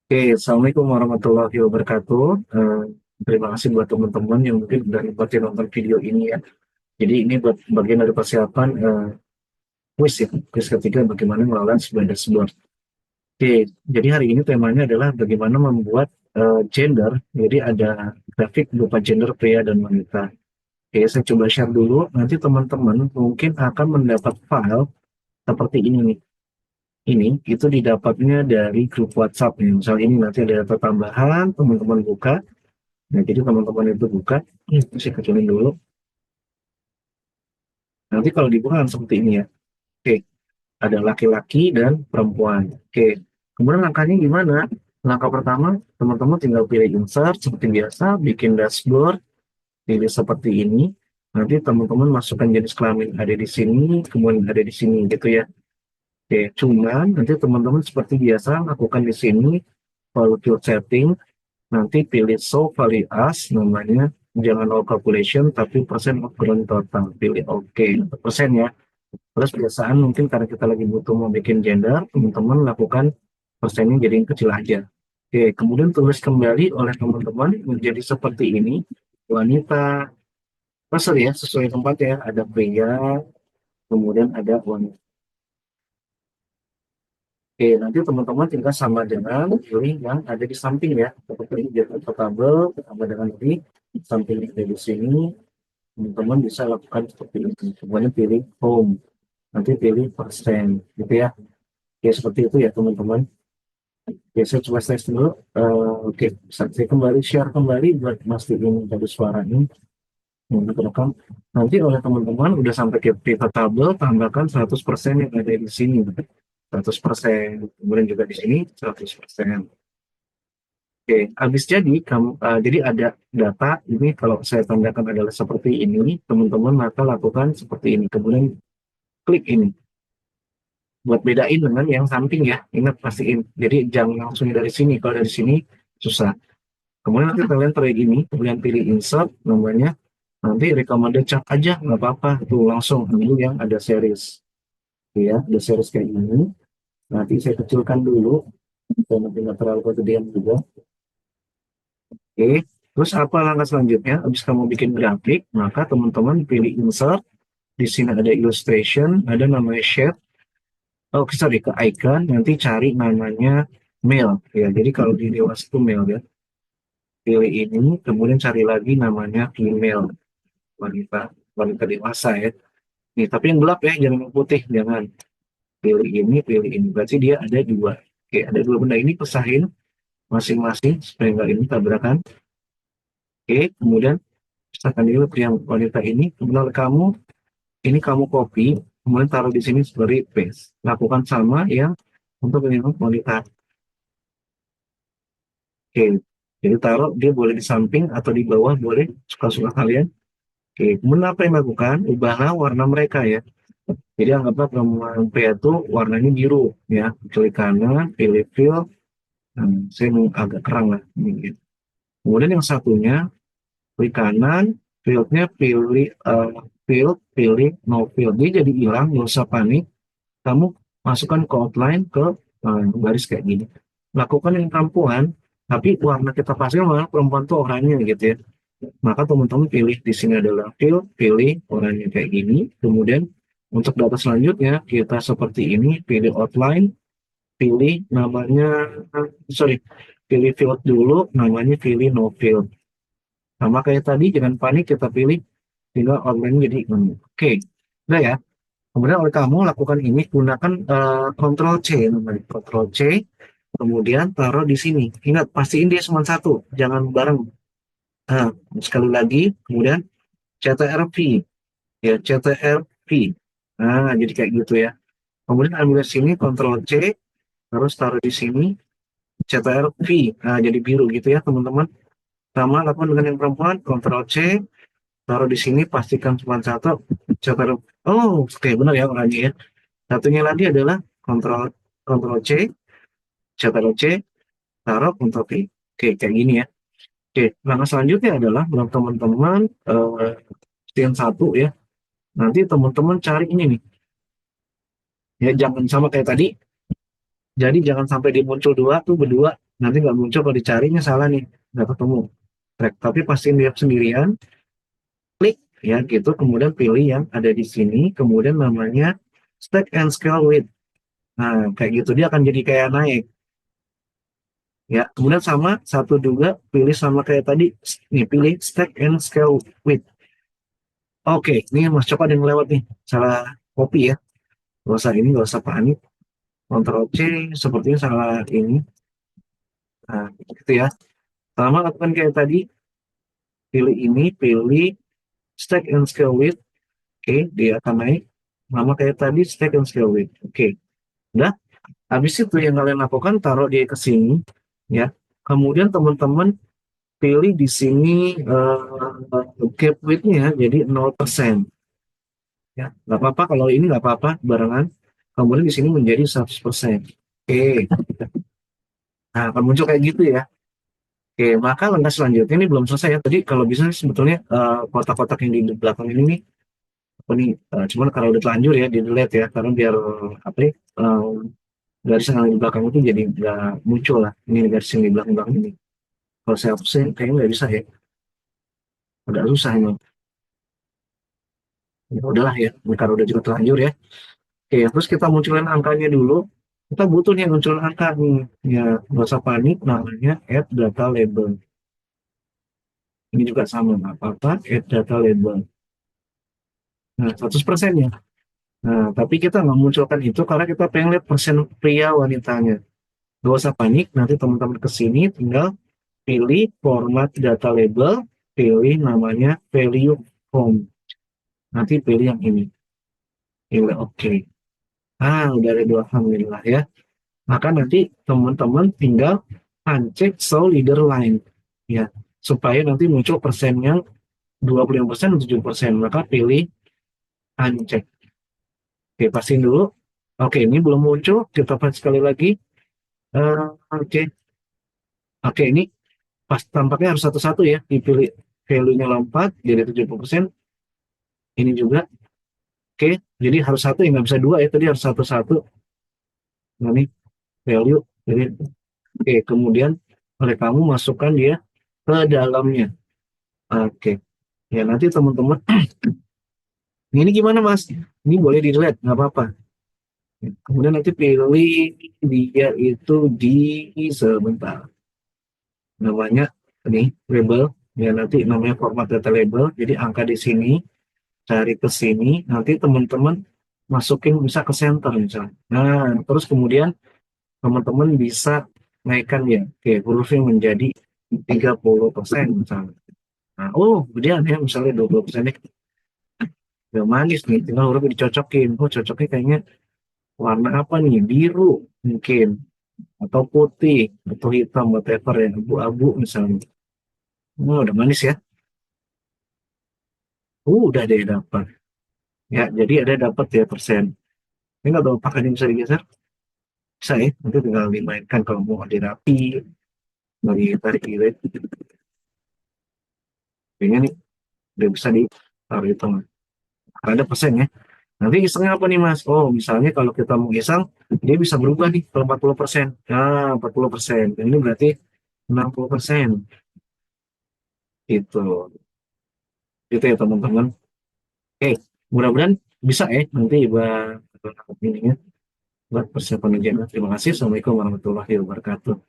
Oke, Assalamualaikum warahmatullahi wabarakatuh. Terima kasih buat teman-teman yang mungkin udah nikmatin nonton video ini ya. Jadi ini buat bagian dari persiapan quiz ya. Quiz ketiga bagaimana mengelola sebuah dashboard. Oke, jadi hari ini temanya adalah bagaimana membuat gender. Jadi ada grafik berupa gender pria dan wanita. Oke, saya coba share dulu. Nanti teman-teman mungkin akan mendapat file seperti ini nih. Ini itu didapatnya dari grup WhatsApp nih. Misal ini nanti ada data tambahan, teman-teman buka. Nah, jadi teman-teman itu buka, saya kecilin dulu. Nanti kalau dibuka kan seperti ini ya. Oke, ada laki-laki dan perempuan. Oke, kemudian langkahnya gimana? Langkah pertama, teman-teman tinggal pilih insert seperti biasa, bikin dashboard, pilih seperti ini. Nanti teman-teman masukkan jenis kelamin ada di sini, kemudian ada di sini gitu ya. Oke, cuman nanti teman-teman seperti biasa lakukan di sini, follow field setting, nanti pilih show value as namanya, jangan all calculation tapi persen of grand total, pilih oke untuk persen ya. Terus biasaan mungkin karena kita lagi butuh mau bikin gender, teman-teman lakukan persennya jadi yang kecil aja. Oke, kemudian tulis kembali oleh teman-teman menjadi seperti ini, wanita, sorry ya, sesuai tempat ya, ada pria, kemudian ada wanita. Oke, nanti teman-teman tinggal sama dengan pilih yang ada di samping ya, seperti ini jadi tabel, sama dengan ini, samping ada di sini, teman-teman bisa lakukan seperti ini. Kemudian pilih home, nanti pilih persen, gitu ya. Oke, seperti itu ya teman-teman. Oke, saya coba tes dulu. Oke, saya kembali share kembali buat mastiin dari suaranya. Untuk rekam. Nanti oleh teman-teman udah sampai ke pivot table, tambahkan 100% yang ada di sini. 100%. Kemudian juga di sini 100%. Oke, habis jadi ada data ini kalau saya tandakan adalah seperti ini, teman-teman maka lakukan seperti ini. Kemudian klik ini buat bedain dengan yang samping ya. Ingat pastiin. Jadi jangan langsung dari sini. Kalau dari sini susah. Kemudian nanti kalian pilih ini, kemudian pilih insert namanya. Nanti recommended chart aja nggak apa-apa. Tuh langsung ambil yang ada series. Ya, ada series kayak ini. Nanti saya kecilkan dulu. Dan nanti nggak terlalu kegedean juga. Oke, terus apa langkah selanjutnya? Habis kamu bikin grafik, maka teman-teman pilih insert. Di sini ada illustration, ada namanya shape. Oh, sorry, ke icon. Nanti cari namanya male. Ya, jadi kalau di dewasa itu male ya. Pilih ini, kemudian cari lagi namanya female. Wanita, wanita dewasa ya. Nih, tapi yang gelap ya, jangan yang putih. Jangan. Pilih ini, pilih ini. Berarti dia ada dua. Oke, ada dua benda ini, pesahin masing-masing supaya nggak ini tabrakan. Oke, kemudian misalkan dulu yang wanita ini, kemudian kamu ini kamu copy, kemudian taruh di sini sebagai paste. Lakukan sama yang untuk yang wanita. Oke, jadi taruh dia boleh di samping atau di bawah boleh suka-suka kalian. Oke, kemudian apa yang lakukan? Ubahlah warna mereka ya. Jadi anggaplah perempuan pria itu warnanya biru ya. Klik kanan, pilih fill. Nah, saya mau agak kerang lah. Ini. Kemudian yang satunya klik kanan, fieldnya pilih field, pilih no field. Dia jadi hilang, nggak usah panik. Kamu masukkan ke outline ke baris kayak gini. Lakukan yang perempuan, tapi warna kita pasang malah perempuan tuh oranye gitu ya. Maka teman-teman pilih di sini adalah field, pilih oranye kayak gini. Kemudian untuk data selanjutnya kita seperti ini, pilih outline, pilih namanya, sorry, pilih field dulu, namanya pilih no field. Sama kayak tadi, jangan panik, kita pilih tinggal outline jadi ini. Oke, udah ya. Kemudian oleh kamu lakukan ini gunakan Ctrl C namanya, Ctrl C, kemudian taruh di sini. Ingat, pastiin dia cuma satu, jangan bareng. Nah, sekali lagi, kemudian CTRV, ya CTRV. Nah, jadi kayak gitu ya. Kemudian ambil sini Ctrl C, terus taruh di sini CTRV. Nah, jadi biru gitu ya teman-teman. Sama lakukan dengan yang perempuan, Ctrl C, taruh di sini, pastikan cuma satu, CTRV. Oh, oke benar ya orangnya ya. Satunya lagi adalah Ctrl Ctrl C, CTRL C, taruh Ctrl V. Oke, kayak gini ya. Oke, langkah selanjutnya adalah buat teman-teman yang satu ya. Nanti teman-teman cari ini nih. Ya, jangan sama kayak tadi. Jadi jangan sampai dia muncul dua tuh berdua. nanti nggak muncul kalau dicarinya salah nih, nggak ketemu track. Tapi pastiin dia sendirian, klik ya gitu, kemudian pilih yang ada di sini, kemudian namanya stack and scale with. Nah, kayak gitu dia akan jadi kayak naik. Ya, kemudian sama satu juga pilih sama kayak tadi, nih pilih stack and scale with. Oke, ini Mas Coba ada yang lewat nih, salah copy ya. Gak usah ini, gak usah panik. Ctrl C, sepertinya salah ini. Nah, gitu ya. Sama lakukan kayak tadi, pilih ini, pilih stack and scale with. Oke, dia akan naik. Sama kayak tadi, stack and scale with. Oke, udah. Habis itu yang kalian lakukan, taruh dia ke sini, ya. Kemudian teman-teman pilih di sini gap width-nya jadi 0%. Ya, nggak apa-apa kalau ini nggak apa-apa barengan. Kemudian di sini menjadi 100%. Oke, nah akan muncul kayak gitu ya. Oke, maka langkah selanjutnya ini belum selesai ya. Tadi kalau bisa sebetulnya kotak-kotak yang di belakang ini nih, apa nih? Cuman karena udah telanjur ya, di delete ya, karena biar apa ya? Garis yang di belakang itu jadi nggak muncul lah. Ini garis yang di belakang-belakang ini. Kalau saya hapusin kayaknya nggak bisa ya. Agak susah ini. Ya udahlah ya, ini karena udah juga terlanjur ya. Oke, terus kita munculin angkanya dulu. Kita butuh nih munculin angka nih. Ya, nggak usah panik, namanya add data label. Ini juga sama, nggak apa-apa, add data label. Nah, 100% ya. Nah, tapi kita nggak munculkan itu karena kita pengen lihat persen pria wanitanya. Gak usah panik, nanti teman-teman ke sini tinggal pilih format data label, pilih namanya value form. Nanti pilih yang ini. Pilih oke. Udah ada dua, alhamdulillah ya. Maka nanti teman-teman tinggal uncheck show leader line ya, supaya nanti muncul persen yang 25% atau 7%. Maka pilih uncheck. Oke, pastiin dulu. Oke, ini belum muncul. Kita pas sekali lagi. Oke, oke, ini pas tampaknya harus satu-satu ya. Dipilih value-nya lompat jadi 70%. Ini juga. Oke, jadi harus satu ya, nggak bisa dua ya. Tadi harus satu-satu. Nah, ini value. Jadi, oke, kemudian oleh kamu masukkan dia ke dalamnya. Oke, ya nanti teman-teman, ini gimana Mas? Ini boleh di delete, nggak apa-apa. Kemudian nanti pilih dia itu di sebentar. Namanya ini label, ya nanti namanya format data label. Jadi angka di sini, cari ke sini, nanti teman-teman masukin bisa ke center misalnya. Nah, terus kemudian teman-teman bisa naikkan ya, oke, hurufnya menjadi 30% misalnya. Nah, oh, kemudian ya misalnya 20%. Udah manis nih, tinggal hurufnya dicocokin. Oh, cocoknya kayaknya warna apa nih? Biru mungkin, atau putih, atau hitam, whatever ya, abu-abu misalnya. Udah manis ya. Udah deh dapat. Ya, jadi ada dapat ya persen. Ini nggak tahu apakah ini bisa digeser? Bisa ya, nanti tinggal dimainkan kalau mau dirapi, mau ditarik gitu. Kayaknya nih, udah bisa ditaruh di tengah. Ada persen ya. Nanti isengnya apa nih Mas? Oh, misalnya kalau kita mau iseng, dia bisa berubah nih ke 40%. Nah, 40%. Ini berarti 60%. Itu. Itu ya teman-teman. Oke, mudah-mudahan bisa ya nanti buat ininya, buat persiapan ujian. Terima kasih. Assalamualaikum warahmatullahi wabarakatuh.